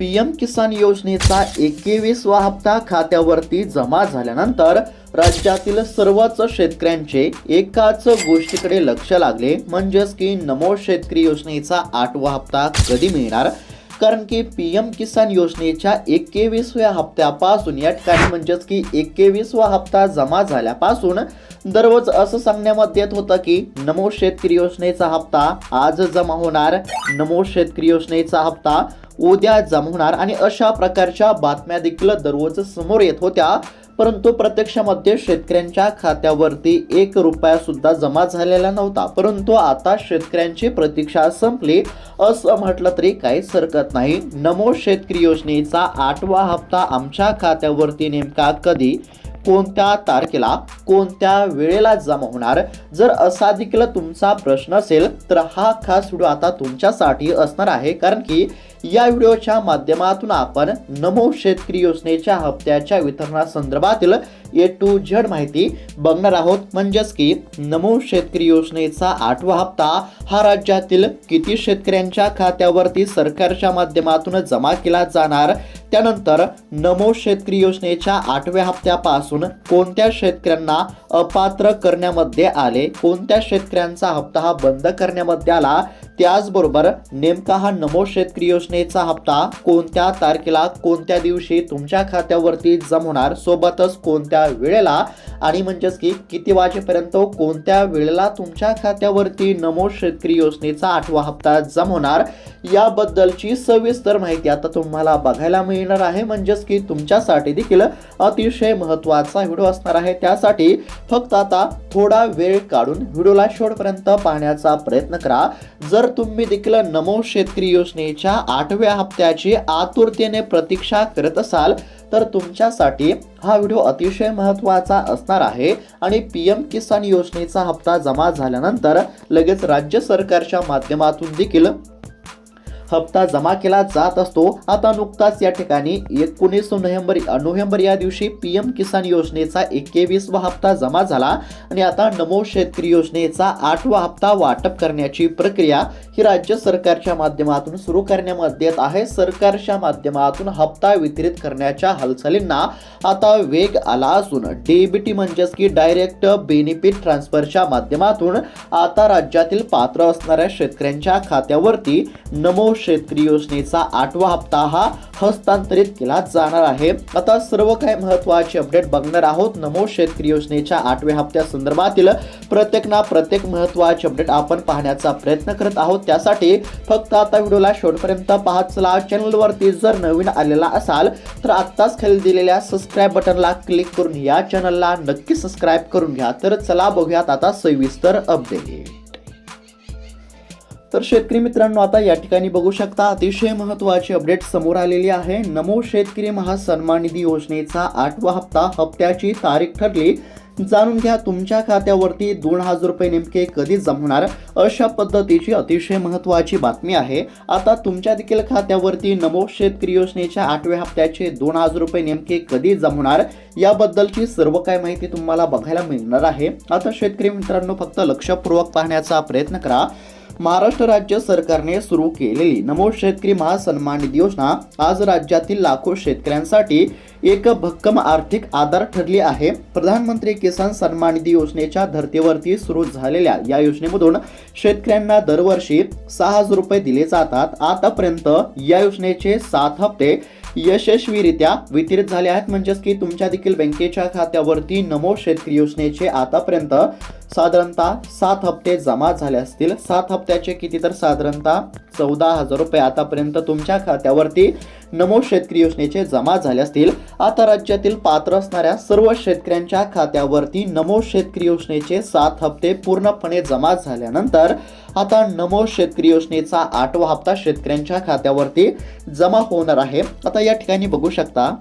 PM किसान योजनेचा 21वा हप्ता खात्यावरती जमा झाल्यानंतर राज्यातील सर्वच शेतकऱ्यांचे एकाच गोष्टीकडे लक्ष लागले, म्हणजेच की नमो शेतकरी योजनेचा 8वा हप्ता कधी मिळणार। कारण की पीएम किसान योजनेच्या 21व्या हप्त्यापासून या ठिकाणी म्हणजेच की 21वा हप्ता जमा झाल्यापासून दररोज असं सांगण्यात येत होतं की नमो शेतकरी योजनेचा हप्ता आज जमा होणार, नमो शेतकरी योजनेचा हप्ता उद्या जमा होणार आणि अशा प्रकारच्या बातम्या देखील दररोज समोर येत होत्या। परंतु प्रत्यक्षामध्ये शेतकऱ्यांच्या खात्यावरती 1 रुपया सुद्धा जमा झालेला नव्हता। परंतु आता शेतकऱ्यांची प्रतीक्षा संपली असं म्हटलं तरी काहीच हरकत नाही। नमो शेतकरी योजनेचा 8वा हप्ता आमच्या खात्यावरती नेमका कधी, कोणत्या तारखेला, कोणत्या वेळेला जमा होणार, जर असा देखील तुमचा प्रश्न असेल तर हा खास व्हिडिओ आता तुमच्यासाठी असणार आहे। कारण की या व्हिडिओच्या माध्यमातून आपण नमो शेतकरी योजनेच्या हप्त्याच्या वितरणासंदर्भातील A to Z माहिती बघणार आहोत। म्हणजेच की नमो शेतकरी योजनेचा 8वा हप्ता हा राज्यातील किती शेतकऱ्यांच्या खात्यावरती सरकारच्या माध्यमातून जमा केला जाणार, त्यानंतर नमो शेतकरी योजनेच्या 8व्या हप्त्यापासून कोणत्या शेतकऱ्यांना अपात्र करण्यामध्ये आले, कोणत्या शेतकऱ्यांचा हप्ता हा बंद करण्यामध्ये आला, त्याचबरोबर नेमका हा नमो शेतकरी योजनेचा हप्ता कोणत्या तारखेला, कोणत्या दिवशी तुमच्या खात्यावरती जमा होणार, सोबतच कोणत्या वेळेला आणि म्हणजेच की किती वाजेपर्यंत, कोणत्या वेळेला तुमच्या खात्यावरती नमो शेतकरी योजनेचा 8वा हप्ता जमा होणार, याबद्दलची सविस्तर माहिती आता तुम्हाला बघायला मिळणार आहे। म्हणजेच की तुमच्यासाठी देखील अतिशय महत्त्वाचा व्हिडिओ असणार आहे। त्यासाठी फक्त आता थोडा वेळ काढून व्हिडिओला शेवटपर्यंत पाहण्याचा प्रयत्न करा। जर तुम्ही देखील नमो शेतकरी योजनेच्या 8व्या हप्त्याची आतुरतेने प्रतीक्षा करत असाल तर तुमच्यासाठी हा व्हिडिओ अतिशय महत्त्वाचा असणार आहे। आणि पीएम किसान योजनेचा हप्ता जमा झाल्यानंतर लगेच राज्य सरकारच्या माध्यमातून देखील हप्ता जमा केला जात असतो। आता नुकताच या ठिकाणी 19 नोव्हेंबर या दिवशी पीएम किसान योजनेचा 21वा हप्ता जमा झाला आणि आता नमो शेतकरी योजनेचा 8वा हप्ता वाटप करण्याची प्रक्रिया ही राज्य सरकारच्या माध्यमातून सुरू करण्यामध्ये येत आहे। सरकारच्या माध्यमातून हप्ता वितरित करण्याच्या हालचालींना आता वेग आला असून डीबीटी म्हणजेच की डायरेक्ट बेनिफिट ट्रान्सफरच्या माध्यमातून आता राज्यातील पात्र असणाऱ्या शेतकऱ्यांच्या खात्यावरती नमो शेतकरी योजनेचा 8वा हप्ता हा हस्तांतरित केला जाणार आहे। आता सर्व काही महत्त्वाचे अपडेट बघणार आहोत। नमो शेतकरी योजनेच्या 8व्या हप्त्या संदर्भातील प्रत्येक महत्त्वाचे अपडेट आपण पाहण्याचा प्रयत्न करत आहोत। त्यासाठी फक्त आता व्हिडिओला शेवटपर्यंत पाहत चला। चॅनलवरती जर नवीन आलेला असाल तर आत्ताच खाली दिलेल्या सबस्क्राइब बटनला क्लिक करून या चॅनलला नक्की सबस्क्राइब करून घ्या। तर चला बघूयात आता सविस्तर अपडेट। तर शेतकरी मित्रांनो, आता या ठिकाणी बघू शकता अतिशय महत्त्वाची अपडेट समोर आलेली आहे। नमो शेतकरी महासन्मान निधी योजनेचा 8वा हप्ता, हप्त्याची तारीख ठरली, जाणून घ्या तुमच्या खात्यावरती 2000 रुपये नेमके कधी जमा होणार, अशा पद्धतीची अतिशय महत्त्वाची बातमी आहे। आता तुमच्या देखील खात्यावरती नमो शेतकरी योजनेच्या 8व्या हप्त्याचे 2000 रुपये नेमके कधी जमा होणार, याबद्दलची सर्व काही माहिती तुम्हाला बघायला मिळणार आहे। आता शेतकरी मित्रांनो, फक्त लक्षपूर्वक पाहण्याचा प्रयत्न करा। महाराष्ट्र राज्य सरकारने सुरू केलेली नमो शेतकरी महासन्मान निधी योजना आज राज्यातील लाखो शेतकऱ्यांसाठी एक भक्कम आर्थिक आधार ठरली आहे। प्रधानमंत्री किसान सन्मान निधी योजनेच्या धर्तीवरती सुरू झालेल्या या योजनेमधून शेतकऱ्यांना दरवर्षी 6000 रुपये दिले जातात। आतापर्यंत या योजनेचे 7 हप्ते यशस्वीरित्या वितरित झाले आहेत। म्हणजेच की तुमच्या देखील बँकेच्या खात्यावरती नमो शेतकरी योजनेचे आतापर्यंत साधारणतः 7 हप्ते जमा झाले असतील। 7 हप्त्याचे किती, तर साधारणतः 14,000 रुपये आतापर्यंत तुमच्या खात्यावरती नमो शेतकरी योजनेचे जमा झाले असतील। आता राज्यातील पात्र असणाऱ्या सर्व शेतकऱ्यांच्या खात्यावरती नमो शेतकरी योजनेचे 7 हप्ते पूर्णपणे जमा झाल्यानंतर आता नमो शेतकरी योजनेचा 8वा हप्ता शेतकऱ्यांच्या खात्यावरती जमा होणार आहे। आता या ठिकाणी बघू शकता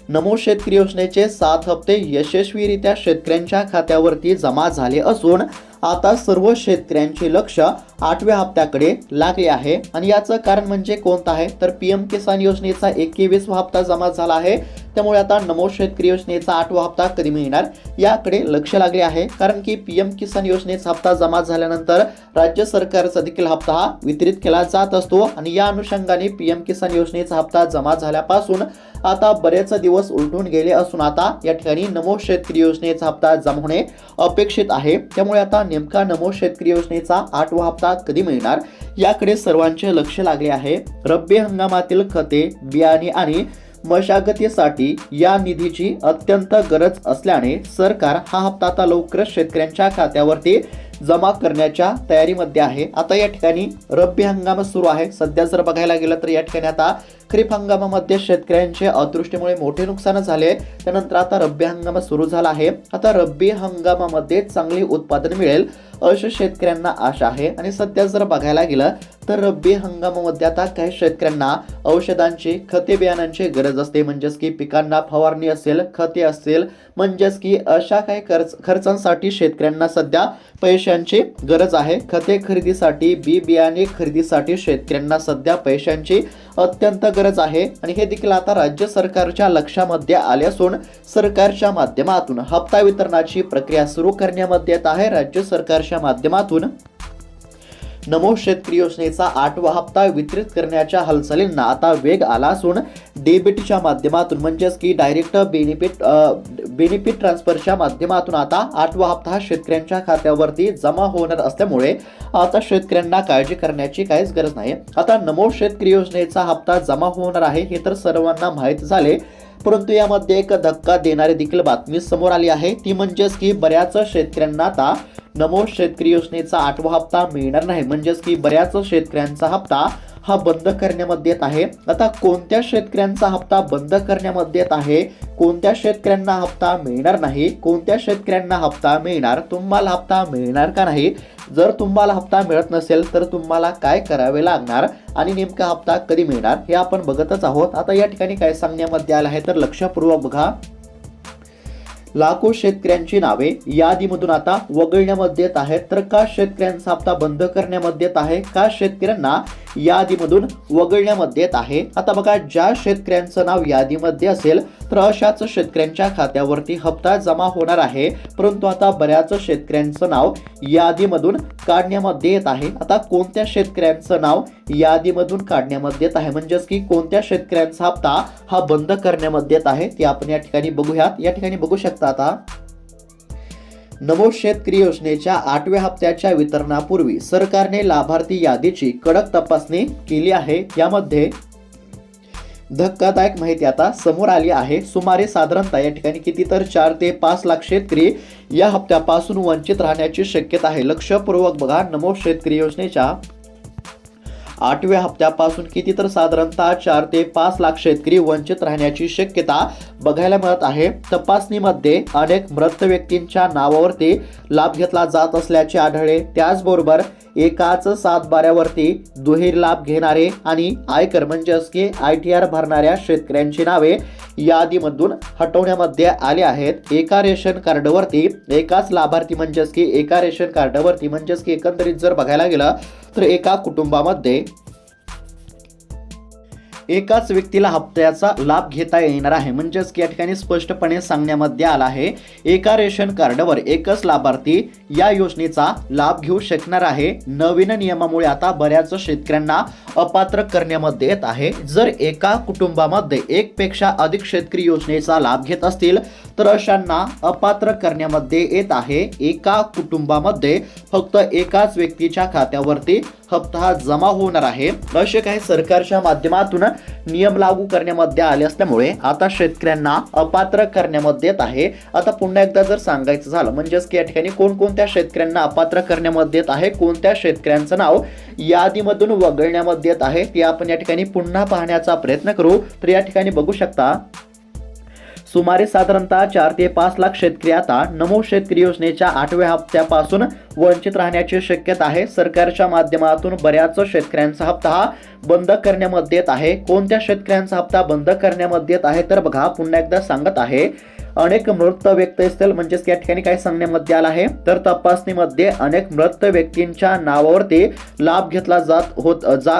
नमो शेतकरी योजनेचे 7 हप्ते यशस्वीरित्या शेतकऱ्यांच्या खात्यावरती जमा झाले असून आता सर्व शेतकऱ्यांचे लक्ष 8व्या हप्त्याकडे लागले आहे। आणि याचं कारण म्हणजे कोणतं आहे, तर पीएम किसान योजनेचा 21वा हप्ता जमा झाला आहे। त्यामुळे आता नमो शेतकरी योजनेचा 8वा हप्ता कधी मिळणार याकडे लक्ष लागले आहे. कारण की पीएम किसान योजनेचा हप्ता जमा झाल्यानंतर राज्य सरकारचा देखील हप्ता हा वितरित केला जात असतो आणि या अनुषंगाने पीएम किसान योजनेचा हप्ता जमा झाल्यापासून आता बरेच दिवस उलटून गेले असून आता या ठिकाणी नमो शेतकरी योजनेचा हप्ता जमा होणे अपेक्षित आहे. त्यामुळे आता नेमका नमो शेतकरी योजनेचा 8वा हप्ता कधी मिळणार याकडे सर्वांचे लक्ष लागले आहे. रब्बी हंगामातील खते, बियाणे आणि मशागतीसाठी या निधीची अत्यंत गरज असल्याने सरकार हा हप्ता आता लवकरच शेतकऱ्यांच्या खात्यावरती जमा करण्याच्या तयारीमध्ये आहे. आता या ठिकाणी रब्बी हंगाम सुरू आहे. सध्या जर बघायला गेलं तर या ठिकाणी आता खरीप हंगामामध्ये शेतकऱ्यांचे अतिवृष्टीमुळे मोठे नुकसान झाले. त्यानंतर आता रब्बी हंगाम सुरू झाला आहे. आता रब्बी हंगामामध्ये चांगले उत्पादन मिळेल अशा शेतकऱ्यांना आशा आहे. आणि सध्या जर बघायला गेलं तर रब्बी हंगामामध्ये आता काही शेतकऱ्यांना औषधांची, खते, बियाणांची गरज असते. म्हणजेच की पिकांना फवारणी असेल, खते असेल, म्हणजेच की अशा काही खर्चांसाठी शेतकऱ्यांना सध्या पैशांची गरज आहे. खते खरेदीसाठी, बी बियाणे खरेदीसाठी शेतकऱ्यांना सध्या पैशांची अत्यंत गरज आहे. आणि हे देखील आता राज्य सरकारच्या लक्षामध्ये आले असून सरकारच्या माध्यमातून हप्ता वितरणाची प्रक्रिया सुरू करण्यामध्ये येत आहे. राज्य सरकारच्या माध्यमातून नमो शेतकरी योजनेचा 8वा हप्ता वितरित करण्याच्या हालचालींना आता वेग आला असून डीबीटीच्या माध्यमातून म्हणजेच की डायरेक्ट बेनिफिट ट्रान्सफरच्या माध्यमातून आता 8वा हप्ता हा शेतकऱ्यांच्या खात्यावरती जमा होणार असल्यामुळे आता शेतकऱ्यांना काळजी करण्याची काहीच गरज नाही. आता नमो शेतकरी योजनेचा हप्ता जमा होणार आहे हे तर सर्वांना माहीत झाले, परंतु यामध्ये एक धक्का देणारी देखील बातमी समोर आली आहे. ती म्हणजेच की बऱ्याच शेतकऱ्यांना आता नमो शेतकरी योजनेचा 8वा हप्ता मिळणार नाही. म्हणजेच की बऱ्याच शेतकऱ्यांचा हप्ता हा बंद करण्यामध्ये येत आहे. आता कोणत्या शेतकऱ्यांचा हप्ता बंद करण्यामध्ये येत आहे, कोणत्या शेतकऱ्यांना हप्ता मिळणार नाही, कोणत्या शेतकऱ्यांना हप्ता मिळणार, तुम्हाला हप्ता मिळणार का नाही, जर तुम्हाला हप्ता मिळत नसेल तर तुम्हाला काय करावे लागणार आणि नेमका हप्ता कधी मिळणार हे आपण बघतच आहोत. आता या ठिकाणी काय सांगण्यामध्ये आलं आहे तर लक्षपूर्वक बघा. लाखो शेतकऱ्यांची नावे यादीमधून आता वगळण्यामध्ये येत आहेत. तर का शेतकऱ्यांचा हप्ता बंद करण्यामध्ये येत आहे, का शेतकऱ्यांना यादीमधून वगळण्यामध्ये येत आहे. आता बघा, ज्या शेतकऱ्यांचं नाव यादीमध्ये असेल तर अशाच शेतकऱ्यांच्या खात्यावरती हप्ता जमा होणार आहे. परंतु आता बऱ्याच शेतकऱ्यांचं नाव यादीमधून काढण्यामध्ये येत आहे. आता कोणत्या शेतकऱ्यांचं नाव यादीमधून काढण्यामध्ये येत आहे, म्हणजेच की कोणत्या शेतकऱ्यांचा हप्ता हा बंद करण्यामध्ये येत आहे ते आपण या ठिकाणी बघूयात. या ठिकाणी बघू शकता आता नमो शेतकरी योजनेच्या 8व्या हप्त्याच्या वितरणापूर्वी सरकारने लाभार्थी यादीची कडक तपासणी केली आहे. यामध्ये धक्कादायक माहिती आता समोर आली आहे. सुमारे साधारणतः या ठिकाणी किती तर 4 ते 5 लाख शेतकरी या हप्त्यापासून वंचित राहण्याची शक्यता आहे. लक्षपूर्वक बघा, नमो शेतकरी योजनेच्या 8व्या हप्त्यापासून किती तर साधारणतः 4 ते 5 लाख शेतकरी वंचित राहण्याची शक्यता बघायला मिळत आहे. तपासणीमध्ये अनेक मृत व्यक्तींच्या नावावरती लाभ घेतला जात असल्याचे आढळले. त्याचबरोबर एकाच सातबाऱ्यावरती दुहेरी लाभ घेणारे आणि आयकर म्हणजेच की ITR भरणाऱ्या शेतकऱ्यांची नावे यादीमधून हटवण्यामध्ये आले आहेत. एका रेशन कार्डवरती एकाच लाभार्थी म्हणजेच की एका रेशन कार्डवरती म्हणजेच की एकंदरीत जर बघायला गेलं तर एका कुटुंबामध्ये एकाच व्यक्तीला हप्त्याचा लाभ घेता येणार आहे. म्हणजेच की या ठिकाणी स्पष्टपणे सांगण्यामध्ये आला आहे एका रेशन कार्डवर एकच लाभार्थी या योजनेचा लाभ घेऊ शकणार आहे. नवीन नियमामुळे आता बऱ्याच शेतकऱ्यांना अपात्र करण्यामध्ये येत आहे. जर एका कुटुंबामध्ये एक पेक्षा अधिक शेतकरी योजनेचा लाभ घेत असतील तर अशांना अपात्र करण्यामध्ये येत आहे. एका कुटुंबामध्ये फक्त एकाच व्यक्तीच्या खात्यावरती हप्ता जमा होणार आहे. असे काही सरकारच्या माध्यमातून नियम लागू करण्यामध्ये आले असल्यामुळे आता शेतकऱ्यांना अपात्र करण्यामध्ये येत आहे. आता पुन्हा एकदा जर सांगायचं झालं म्हणजेच की या ठिकाणी कोणकोणत्या शेतकऱ्यांना अपात्र करण्यामध्ये येत आहे, कोणत्या शेतकऱ्यांचं नाव यादीमधून वगळण्यामध्ये येत आहे ते आपण या ठिकाणी पुन्हा पाहण्याचा प्रयत्न करू. तर या ठिकाणी बघू शकता सुमारे साधारणतः 4 ते 5 लाख शेतकरी आता नमो शेतकरी योजनेच्या 8व्या हप्त्यापासून वंचित राहण्याची शक्यता आहे। सरकारच्या माध्यमातून बऱ्याच शेतकऱ्यांचा हप्ता हा बंद करण्यामध्ये येत आहे। कोणत्या शेतकऱ्यांचा हप्ता बंद करण्यामध्ये येत आहे तर बघा, पुन्हा एकदा सांगत आहे, अनेक मृत व्यक्ती असतील, म्हणजेच या ठिकाणी काय सांगण्यामध्ये आलं आहे तर तपासणीमध्ये अनेक मृत व्यक्तींच्या नावावरती लाभ घेतला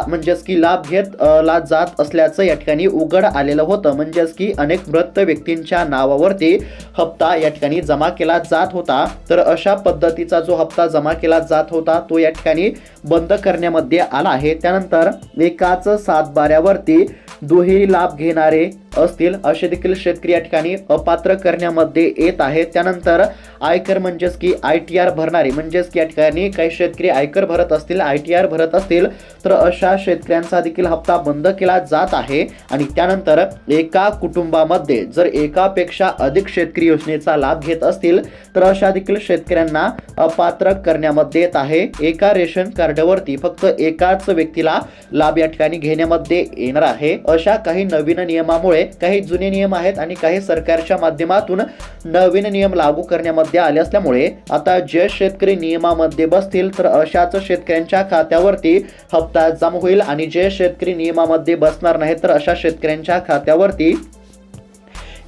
म्हणजेच की लाभ घेतला जात असल्याचं या ठिकाणी उघड आलेलं होतं। म्हणजेच की अनेक मृत व्यक्तींच्या नावावरती हप्ता या ठिकाणी जमा केला जात होता। तर अशा पद्धतीचा जो हप्ता जमा केला जात होता तो या ठिकाणी बंद करण्यामध्ये आला आहे। त्यानंतर एकाच सातबाऱ्यावरती दुहेरी लाभ घेणारे असतील असे देखील शेतकरी या ठिकाणी अपात्र करण्यामध्ये येत आहे। त्यानंतर आयकर म्हणजेच की ITR भरणारे, म्हणजेच की या ठिकाणी काही शेतकरी आयकर भरत असतील, ITR भरत असतील तर अशा शेतकऱ्यांचा देखील हप्ता बंद केला जात आहे। आणि त्यानंतर एका कुटुंबामध्ये जर एकापेक्षा अधिक शेतकरी योजनेचा लाभ घेत असतील तर अशा देखील शेतकऱ्यांना अपात्र करण्यामध्ये येत आहे। एका रेशन कार्डवरती फक्त एकाच व्यक्तीला लाभ या ठिकाणी घेण्यामध्ये येणार आहे। अशा काही नवीन नियमामुळे काही जुने नियम आहेत आणि काही सरकारच्या माध्यमातून नवीन नियम लागू करण्यामध्ये आले असल्यामुळे आता जे शेतकरी नियमामध्ये बसतील तर अशाच शेतकऱ्यांच्या खात्यावरती हप्ता जमा होईल आणि जे शेतकरी नियमामध्ये बसणार नाहीत तर अशा शेतकऱ्यांच्या खात्यावरती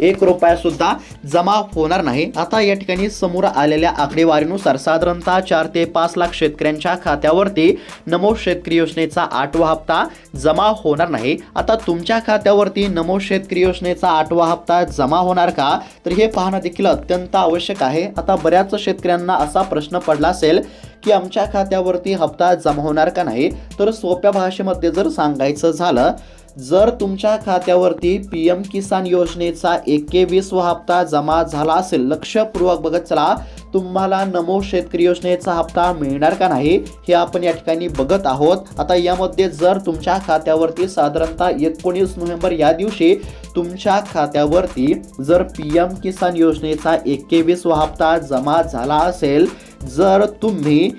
1 रुपया सुद्धा जमा होणार नाही। आता या ठिकाणी समोर आलेल्या आकडेवारीनुसार साधारणतः 4 ते 5 लाख शेतकऱ्यांच्या खात्यावरती नमो शेतकरी योजनेचा 8वा हप्ता जमा होणार नाही। आता तुमच्या खात्यावरती नमो शेतकरी योजनेचा 8वा हप्ता जमा होणार का तर हे पाहणं देखील अत्यंत आवश्यक आहे। आता बऱ्याच शेतकऱ्यांना असा प्रश्न पडला असेल की आमच्या खात्यावरती हप्ता जमा होणार का नाही, तर सोप्या भाषेमध्ये जर सांगायचं झालं, जर तुमच्या खात्यावरती PM किसान योजनेचा 21वा हप्ता जमा झाला असेल, लक्षपूर्वक बघत चला, तुम्हाला नमो शेतकरी योजनेचा हप्ता मिळणार का नाही हे आपण या ठिकाणी बघत आहोत। आता यामध्ये जर तुमच्या खात्यावरती साधारणतः 19 नोव्हेंबर या दिवशी तुमच्या खात्यावरती जर PM किसान योजनेचा 21वा हप्ता जमा झाला असेल, जर तुम्ही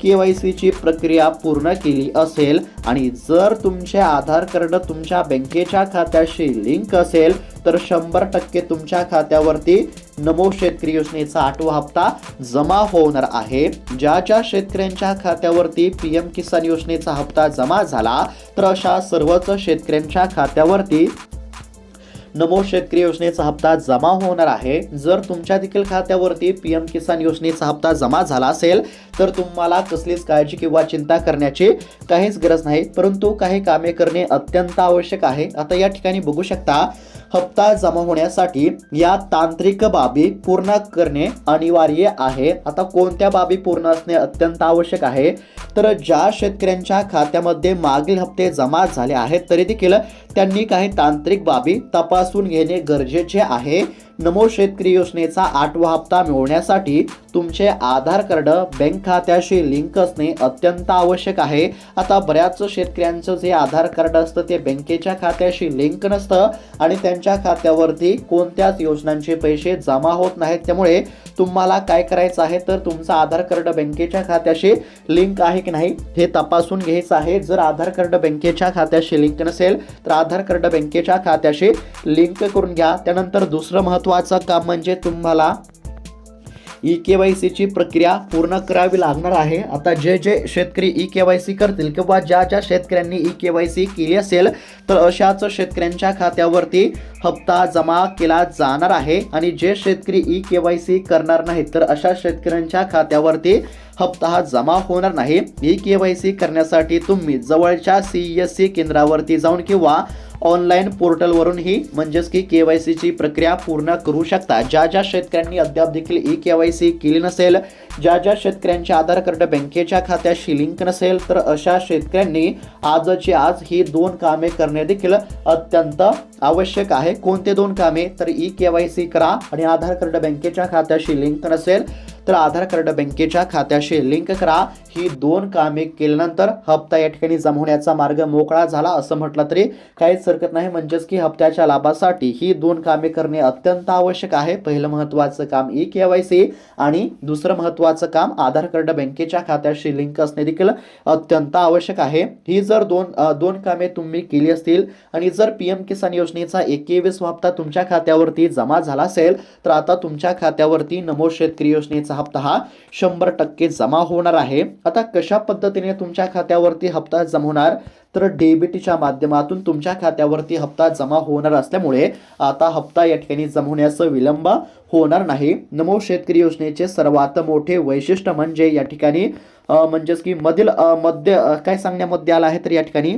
KYC ची प्रक्रिया पूर्ण केली असेल आणि जर तुमचे आधार कार्ड तुमच्या बँकेच्या खात्याशी लिंक असेल तर 100% तुमच्या खात्यावरती नमो शेतकरी योजनेचा 8वा हप्ता जमा होणार आहे। ज्या शेतकऱ्यांच्या खात्यावरती PM किसान योजनेचा हप्ता जमा झाला तर अशा सर्वच शेतकऱ्यांच्या खात्यावरती नमो शेतकरी योजनेचा हप्ता जमा होणार आहे। जर तुमच्या देखील खात्यावरती PM किसान योजनेचा हप्ता जमा झाला असेल तर तुम्हाला कसलीच काळजी किंवा चिंता करण्याची काहीच गरज नाही, परंतु काही कामे करणे अत्यंत आवश्यक आहे। आता या ठिकाणी बघू शकता, हप्ता जमा होण्यासाठी या तांत्रिक बाबी पूर्ण करणे अनिवार्य आहे। आता कोणत्या बाबी पूर्ण असणे अत्यंत आवश्यक आहे तर ज्या शेतकऱ्यांच्या खात्यामध्ये मागील हप्ते जमा झाले आहेत तरी देखील त्यांनी काही तांत्रिक बाबी तपासून घेणे गरजेचे आहे। नमो शेतकरी योजनेचा 8वा हप्ता मिळवण्यासाठी तुमचे आधार कार्ड बँक खात्याशी लिंक असणे अत्यंत आवश्यक आहे। आता बऱ्याच शेतकऱ्यांचं जे आधार कार्ड असतं ते बँकेच्या खात्याशी लिंक नसतं आणि त्यांच्या खात्यावरती कोणत्याच योजनांचे पैसे जमा होत नाहीत। त्यामुळे तुम्हाला काय करायचं आहे तर तुमचं आधार कार्ड बँकेच्या खात्याशी लिंक आहे की नाही हे तपासून घ्यायचं आहे। जर आधार कार्ड बँकेच्या खात्याशी लिंक नसेल तर आधार कार्ड बँकेच्या खात्याशी लिंक करून घ्या। त्यानंतर दुसरं महत्त्वाचं काम म्हणजे तुम्हाला KYC ची प्रक्रिया पूर्ण करावी लागणार आहे। आता जे शेतकरी KYC करतील किंवा ज्या शेतकऱ्यांनी KYC केली असेल तर अशाच शेतकऱ्यांच्या खात्यावरती हप्ता जमा केला जाणार आहे आणि जे शेतकरी KYC करणार नाहीत तर अशा शेतकऱ्यांच्या खात्यावरती हप्ता हा जमा होणार नाही। KYC करण्यासाठी तुम्ही जवळच्या CSC केंद्रावरती जाऊन किंवा ऑनलाईन पोर्टलवरून ही म्हणजेच की KYC ची प्रक्रिया पूर्ण करू शकता। ज्या शेतकऱ्यांनी अद्याप देखील KYC केली नसेल, ज्या शेतकऱ्यांचे आधार कार्ड बँकेच्या खात्याशी लिंक नसेल तर अशा शेतकऱ्यांनी आजची आज ही 2 कामे करणे देखील अत्यंत आवश्यक आहे। कोणते 2 कामे तर KYC करा आणि आधार कार्ड बँकेच्या खात्याशी लिंक नसेल तर आधार कार्ड बँकेच्या खात्याशी लिंक करा। ही 2 कामे केल्यानंतर हप्ता या ठिकाणी जमा होण्याचा मार्ग मोकळा झाला असं म्हटलं तरी काहीच हरकत नाही. म्हणजेच की हप्त्याच्या लाभासाठी ही 2 कामे करणे अत्यंत आवश्यक आहे. पहिलं महत्त्वाचं काम ई-केवायसी आणि दुसरं महत्त्वाचं काम आधार कार्ड बँकेच्या खात्याशी लिंक असणे देखील अत्यंत आवश्यक आहे. ही जर दोन कामे तुम्ही केली असतील आणि जर पीएम किसान योजनेचा 21वा हप्ता तुमच्या खात्यावरती जमा झाला असेल तर आता तुमच्या खात्यावरती नमो शेतकरी योजनेचा हप्ता हा 100% जमा होणार आहे. आता कशा पद्धतीने तुमच्या खात्यावरती हप्ता जमा होणार तर डीबीटीच्या माध्यमातून तुमच्या खात्यावरती हप्ता जमा होणार असल्यामुळे आता हप्ता या ठिकाणी जमा होण्यास विलंब होणार नाही. नमो शेतकरी योजनेचे सर्वात मोठे वैशिष्ट्य म्हणजे या ठिकाणी म्हणजेच की मध्य काय सांगण्यामध्ये आलं आहे तर या ठिकाणी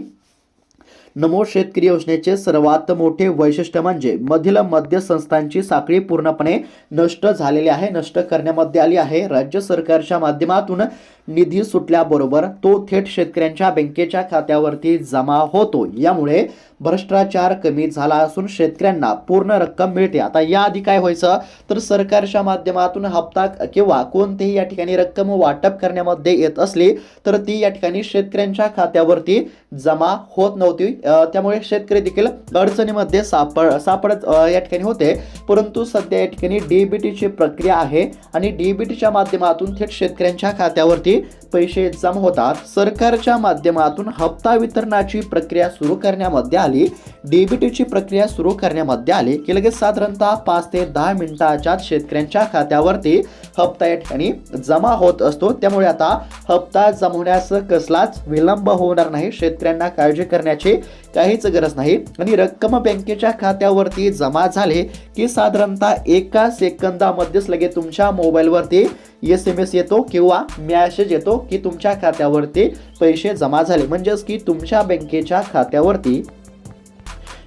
नमो शेतकरी योजनेचे सर्वात मोठे वैशिष्ट्य म्हणजे मध्य संस्थांची साखळी पूर्णपणे नष्ट झालेली आहे, नष्ट करण्यामध्ये आली आहे. राज्य सरकारच्या माध्यमातून निधी सुटल्याबरोबर तो थेट शेतकऱ्यांच्या बँकेच्या खात्यावरती जमा होतो. यामुळे भ्रष्टाचार कमी झाला असून शेतकऱ्यांना पूर्ण रक्कम मिळते. आता याआधी काय व्हायचं तर सरकारच्या माध्यमातून हप्ता किंवा कोणतीही या ठिकाणी रक्कम वाटप करण्यामध्ये येत असली तर ती या ठिकाणी शेतकऱ्यांच्या खात्यावरती जमा होत नव्हती. त्यामुळे शेतकरी देखील अडचणीमध्ये सापडत या ठिकाणी होते. परंतु सध्या या ठिकाणी डीबीटीची प्रक्रिया आहे आणि डीबीटीच्या माध्यमातून थेट शेतकऱ्यांच्या खात्यावरती पैसे जमा होतात. सरकारच्या माध्यमातून हप्ता वितरणाची प्रक्रिया सुरू करण्यामध्ये आली, डीबीटीची प्रक्रिया सुरू करण्यामध्ये आली की लगेच साधारणतः 5 ते 10 मिनिटाच्या शेतकऱ्यांच्या खात्यावरती हप्ता या ठिकाणी जमा होत असतो. त्यामुळे आता हप्ता जमा होण्यास कसलाच विलंब होणार नाही. शेतकऱ्यांना काळजी करण्याची काहीच गरज नाही आणि रक्कम बँकेच्या खात्यावरती जमा झाले की साधारणतः 1 सेकंदामध्येच लगेच तुमच्या मोबाईलवरती SMS येतो किंवा मेसेज येतो की तुमच्या खात्यावरती पैसे जमा झाले. म्हणजेच की तुमच्या बँकेच्या खात्यावरती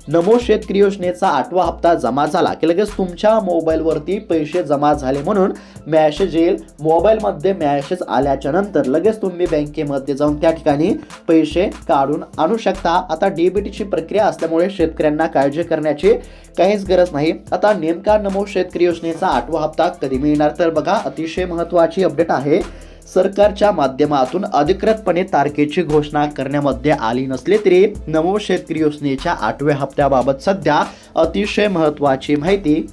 नमो शेतकरी योजनेचा 8वा हप्ता जमा झाला की लगेच तुमच्या मोबाईलवरती पैसे जमा झाले म्हणून मेसेज येईल. मोबाईलमध्ये मेसेज आल्याच्या नंतर लगेच तुम्ही बँकेमध्ये जाऊन त्या ठिकाणी पैसे काढून आणू शकता. आता डीबीटीची प्रक्रिया असल्यामुळे शेतकऱ्यांना काळजी करण्याची काहीच गरज नाही. आता नेमका नमो शेतकरी योजनेचा 8वा हप्ता कधी मिळणार तर बघा अतिशय महत्त्वाची अपडेट आहे. सरकारच्या माध्यमातून अधिकृतपणे तारखेची घोषणा करण्यामध्ये आली नसली तरी नमो शेतकरी योजनेच्या 8व्या हप्त्याबाबत सध्या अतिशय महत्त्वाची माहिती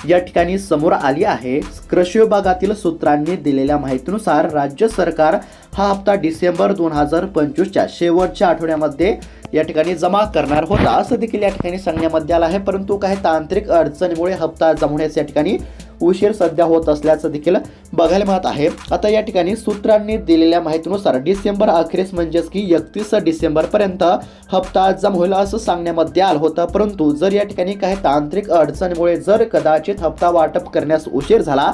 या ठिकाणी समोर आली आहे. कृषी विभागातील सूत्रांनी दिलेल्या माहितीनुसार राज्य सरकार हा हप्ता डिसेंबर 2025च्या शेवटच्या आठवड्यामध्ये या ठिकाणी जमा करणार होता असं देखील या ठिकाणी सांगण्यामध्ये आलं आहे. परंतु काही तांत्रिक अडचणीमुळे हप्ता जमा होण्यास या ठिकाणी उशीर सध्या होत असल्याचं देखील बघायला मिळत आहे. आता या ठिकाणी सूत्रांनी दिलेल्या माहितीनुसार डिसेंबर अखेरीस म्हणजेच की 31 डिसेंबर पर्यंत हप्ता जमा होईल असं सांगण्यामध्ये आलं होतं. परंतु जर या ठिकाणी काही तांत्रिक अडचणीमुळे जर कदाचित हप्ता वाटप करण्यास उशीर झाला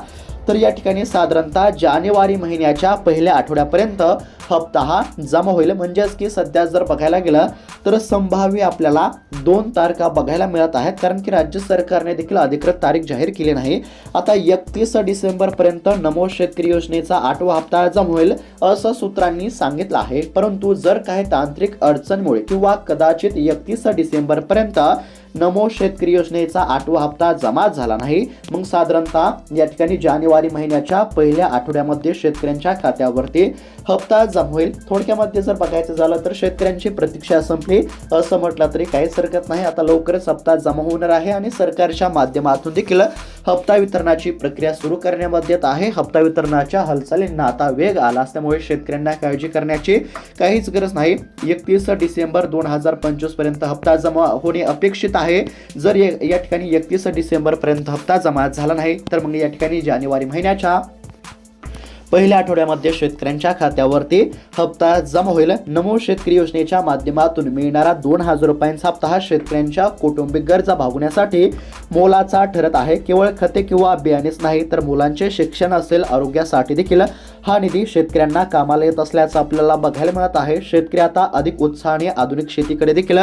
तर या ठिकाणी साधारणतः जानेवारी महिन्याच्या पहिल्या आठवड्यापर्यंत हप्ता हा जमा होईल. म्हणजेच की सध्या जर बघायला गेलं तर संभाव्य आपल्याला 2 तारखा बघायला मिळत आहेत कारण की राज्य सरकारने देखील अधिकृत तारीख जाहीर केली नाही. आता 31 डिसेंबर पर्यंत नमो शेतकरी योजनेचा 8वा हप्ता जमा होईल असं सूत्रांनी सांगितलं आहे. परंतु जर काही तांत्रिक अडचणीमुळे किंवा कदाचित 31 डिसेंबर पर्यंत नमो शेतकरी योजनेचा 8वा हप्ता जमा झाला नाही मग साधारणतः या ठिकाणी जानेवारी महिन्याच्या पहिल्या आठवड्यामध्ये शेतकऱ्यांच्या खात्यावरती हप्ता जमा होईल. थोडक्यामध्ये जर बघायचं झालं तर शेतकऱ्यांची प्रतीक्षा संपली असं म्हटलं तरी काहीच हरकत नाही. आता लवकरच हप्ता जमा होणार आहे आणि सरकारच्या माध्यमातून देखील हप्ता वितरणाची प्रक्रिया सुरू करण्यामध्ये येत आहे. हप्ता वितरणाच्या हालचालींना आता वेग आला असल्यामुळे शेतकऱ्यांना काळजी करण्याची काहीच गरज नाही. 31 डिसेंबर 2025 पर्यंत हप्ता जमा होणे अपेक्षित आहे. जर या ठिकाणी 31 डिसेंबर पर्यंत हप्ता जमा झाला नाही तर मग या ठिकाणी जानेवारी महिन्याच्या पहिल्या आठवड्यामध्ये शेतकऱ्यांच्या खात्यावरती हप्ता जमा होईल. नमो शेतकरी योजनेच्या माध्यमातून मिळणारा 2000 रुपयांचा हप्ता हा शेतकऱ्यांच्या कौटुंबिक गरजा भागवण्यासाठी मोलाचा ठरत आहे. केवळ खते किंवा बियाणेच नाही तर मुलांचे शिक्षण असेल, आरोग्यासाठी देखील हा निधी शेतकऱ्यांना कामाला येत असल्याचं आपल्याला बघायला मिळत आहे. शेतकरी आता अधिक उत्साहाने आधुनिक शेतीकडे देखील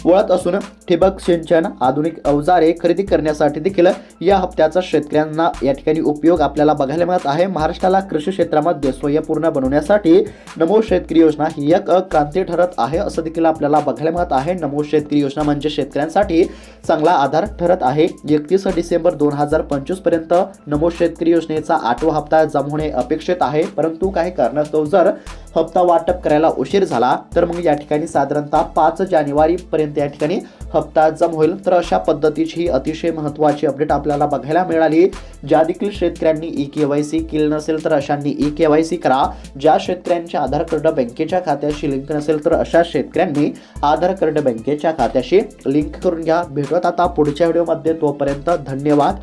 वळत असून ठिबक सिंचन, आधुनिक अवजारे खरेदी करण्यासाठी देखील या हप्त्याचा शेतकऱ्यांना या ठिकाणी उपयोग आपल्याला बघायला मिळत आहे. महाराष्ट्राला कृषी क्षेत्रामध्ये स्वयंपूर्ण बनवण्यासाठी नमो शेतकरी योजना ही एक क्रांती ठरत आहे असं देखील आपल्याला बघायला मिळत आहे. नमो शेतकरी योजना म्हणजे शेतकऱ्यांसाठी चांगला आधार ठरत आहे. 31 डिसेंबर 2025 पर्यंत नमो शेतकरी योजनेचा 8वा हप्ता जमा होणे अपेक्षित आहे. परंतु काही कारणास्तव जर हप्ता वाटप करायला उशीर झाला तर मग या ठिकाणी साधारणतः 5 जानेवारीपर्यंत या ठिकाणी हप्ता जमा होईल। तर अशा पद्धतीची ही अतिशय महत्त्वाची अपडेट आपल्याला बघायला मिळाली। ज्या देखील शेतकऱ्यांनी ई-केवायसी केली नसेल तर अशांनी ई-केवायसी करा। ज्या शेतकऱ्यांचे आधार कार्ड बँकेच्या खात्याशी लिंक नसेल तर अशा शेतकऱ्यांनी आधार कार्ड बँकेच्या खात्याशी लिंक करून घ्या। भेटूयात आता पुढच्या व्हिडिओमध्ये, तोपर्यंत धन्यवाद।